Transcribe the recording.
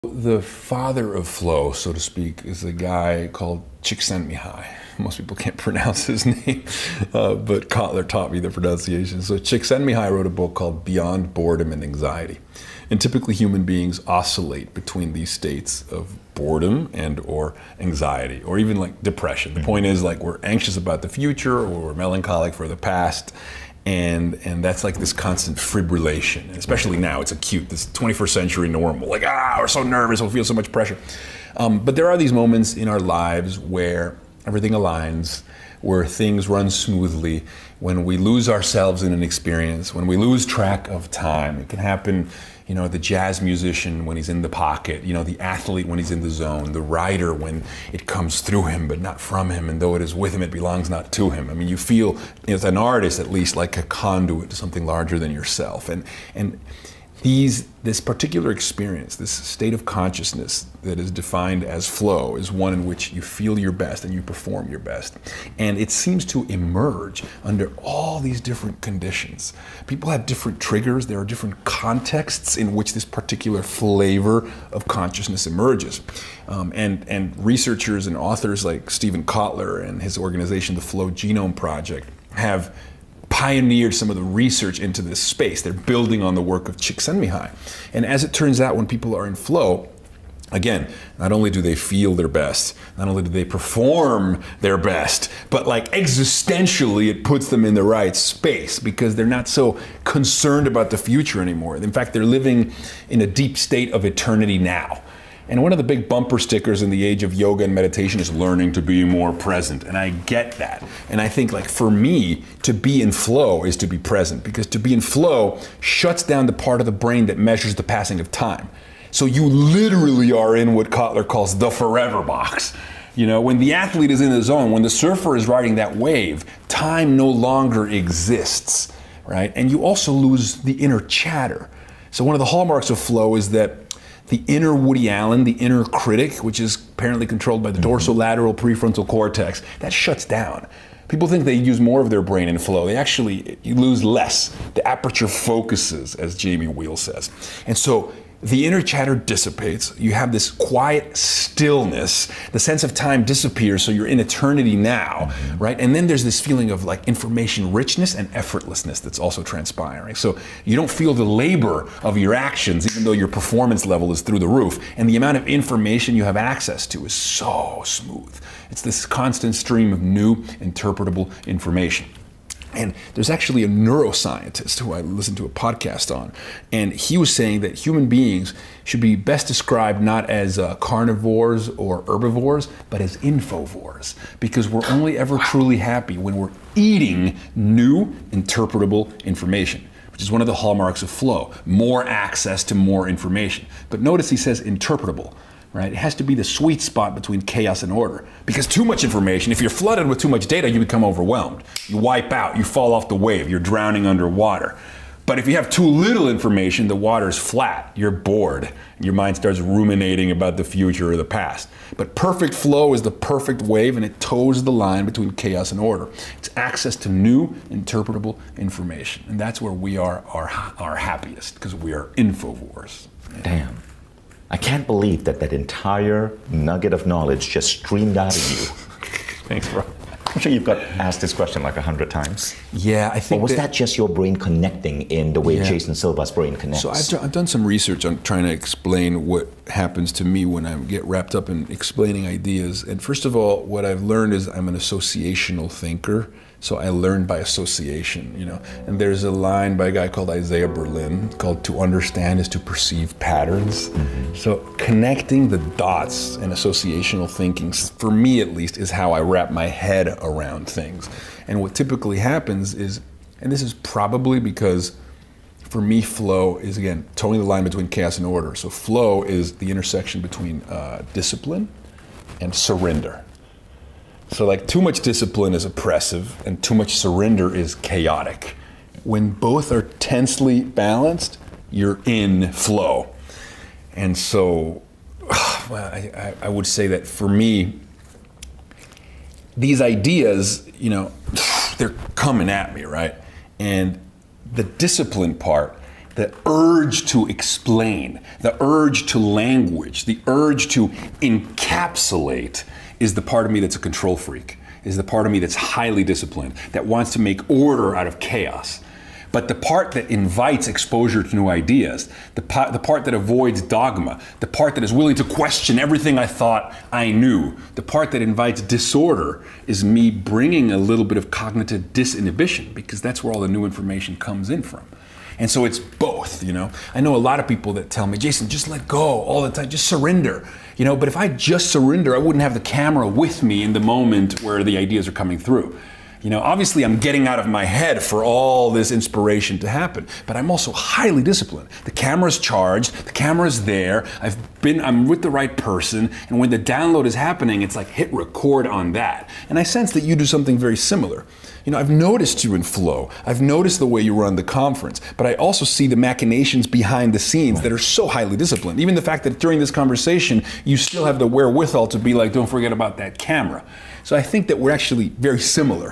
The father of flow, so to speak, is a guy called Csikszentmihalyi. Most people can't pronounce his name, but Kotler taught me the pronunciation. So Csikszentmihalyi wrote a book called Beyond Boredom and Anxiety. And typically human beings oscillate between these states of boredom and or anxiety, or even like depression. The point is, like, we're anxious about the future or we're melancholic for the past. And that's like this constant fibrillation, especially now. It's acute, this 21st century normal. Like, we're so nervous, we feel so much pressure. But there are these moments in our lives where everything aligns, where things run smoothly, when we lose ourselves in an experience, when we lose track of time. It can happen, you know, the jazz musician when he's in the pocket, you know, the athlete when he's in the zone, the writer when it comes through him but not from him, and though it is with him, it belongs not to him. I mean, you feel, as an artist at least, like a conduit to something larger than yourself. And this particular experience, this state of consciousness that is defined as flow, is one in which you feel your best and you perform your best. And it seems to emerge under all these different conditions. People have different triggers. There are different contexts in which this particular flavor of consciousness emerges. And researchers and authors like Stephen Kotler and his organization, the Flow Genome Project, have pioneered some of the research into this space. They're building on the work of Csikszentmihalyi. And as it turns out, when people are in flow, again, not only do they feel their best, not only do they perform their best, but like existentially it puts them in the right space because they're not so concerned about the future anymore. In fact, they're living in a deep state of eternity now. And one of the big bumper stickers in the age of yoga and meditation is learning to be more present. And I get that. And I think, like, for me, to be in flow is to be present, because to be in flow shuts down the part of the brain that measures the passing of time. So you literally are in what Kotler calls the forever box. You know, when the athlete is in the zone, when the surfer is riding that wave, time no longer exists, right? And you also lose the inner chatter. So one of the hallmarks of flow is that the inner Woody Allen, the inner critic, which is apparently controlled by the dorsolateral prefrontal cortex, that shuts down. People think they use more of their brain in flow. You lose less. The aperture focuses, as Jamie Wheel says. And so the inner chatter dissipates. You have this quiet stillness. The sense of time disappears, so you're in eternity now, right? And then there's this feeling of like information richness and effortlessness that's also transpiring. So you don't feel the labor of your actions, even though your performance level is through the roof. And the amount of information you have access to is so smooth. It's this constant stream of new, interpretable information. And there's actually a neuroscientist who I listened to a podcast on, and he was saying that human beings should be best described not as carnivores or herbivores, but as infovores, because we're only ever truly happy when we're eating new, interpretable information, which is one of the hallmarks of flow, more access to more information. But notice he says interpretable. Right? It has to be the sweet spot between chaos and order. Because too much information, if you're flooded with too much data, you become overwhelmed. You wipe out, you fall off the wave, you're drowning underwater. But if you have too little information, the water's flat, you're bored. Your mind starts ruminating about the future or the past. But perfect flow is the perfect wave, and it toes the line between chaos and order. It's access to new, interpretable information. And that's where we are our happiest, because we are infovores. Damn. I can't believe that entire nugget of knowledge just streamed out of you. Thanks, bro. I'm sure you've got asked this question like 100 times. Yeah, I think. Or was that just your brain connecting in the way Jason Silva's brain connects? So I've done some research on trying to explain what happens to me when I get wrapped up in explaining ideas. And first of all, what I've learned is I'm an associational thinker. So I learn by association, you know. And there's a line by a guy called Isaiah Berlin called "To understand is to perceive patterns." So connecting the dots and associational thinking, for me at least, is how I wrap my head around things. And what typically happens is, and this is probably because for me flow is, again, towing the line between chaos and order. So flow is the intersection between discipline and surrender. So like too much discipline is oppressive and too much surrender is chaotic. When both are tensely balanced, you're in flow. And so I would say that for me, these ideas, you know, they're coming at me, right? And the discipline part the urge to explain, the urge to language, the urge to encapsulate is the part of me that's a control freak, is the part of me that's highly disciplined, that wants to make order out of chaos. But the part that invites exposure to new ideas, the part that avoids dogma, the part that is willing to question everything I thought I knew, the part that invites disorder is me bringing a little bit of cognitive disinhibition, because that's where all the new information comes in from. And so it's both, you know. I know a lot of people that tell me, Jason, just let go all the time, just surrender. You know, but if I just surrender, I wouldn't have the camera with me in the moment where the ideas are coming through. You know, obviously I'm getting out of my head for all this inspiration to happen, but I'm also highly disciplined. The camera's charged, the camera's there, I'm with the right person, and when the download is happening, it's like hit record on that. And I sense that you do something very similar. You know, I've noticed you in flow. I've noticed the way you run the conference, but I also see the machinations behind the scenes that are so highly disciplined. Even the fact that during this conversation, you still have the wherewithal to be like, don't forget about that camera. So I think that we're actually very similar.